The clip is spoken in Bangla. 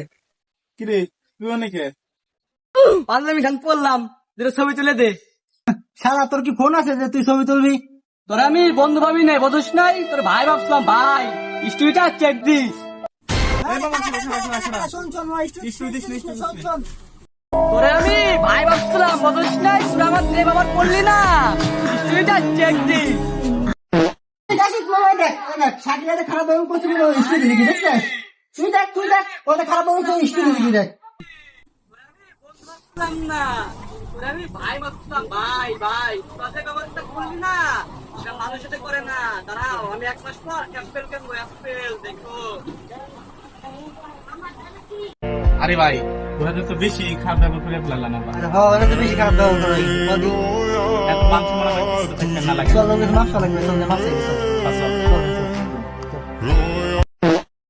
দেখ কিরে তুই অনেকে আমি খান পড়লাম যেটা ছবি তুলে দে। শালা তোর কি ফোন আছে যে তুই ছবি তুলবি? তোর আমি বন্ধু ভাবি নাই, বুঝিস নাই? তোর ভাই ভাবছিলাম, ভাই স্টুডিওটা চেক দিস। তোরে আমি ভাই ভাবছিলাম, বুঝিস নাই? তোর আমার দেব আবার পড়লি না, স্টুডিওটা চেক দিস। খারাপ ব্যবহার করছিস দেখছিস? তুই দেখ ওটা খারাপ ব্যবহার স্টুডিও দেখ। বুঝলাম না, তোরে আমি ভাই ভাবছিলাম, ভাই ভাই তোরা যে ব্যবহারটা করলি না, সেটা মানুষের সাথে করে না। দাঁড়াও, আমি 1 মাস পর অ্যাপেল কিনবো, অ্যাপেল দেখো। আরে ভাই তোরা তো বেশি খারাপ ব্যবহার করে ফেলাল না ভাই। হ্যাঁ তো বেশি খারাপ ব্যবহার করে এত মাংস মারা না লাগে চল মাছ লাগবে, চল মাছ লাগবে। চল।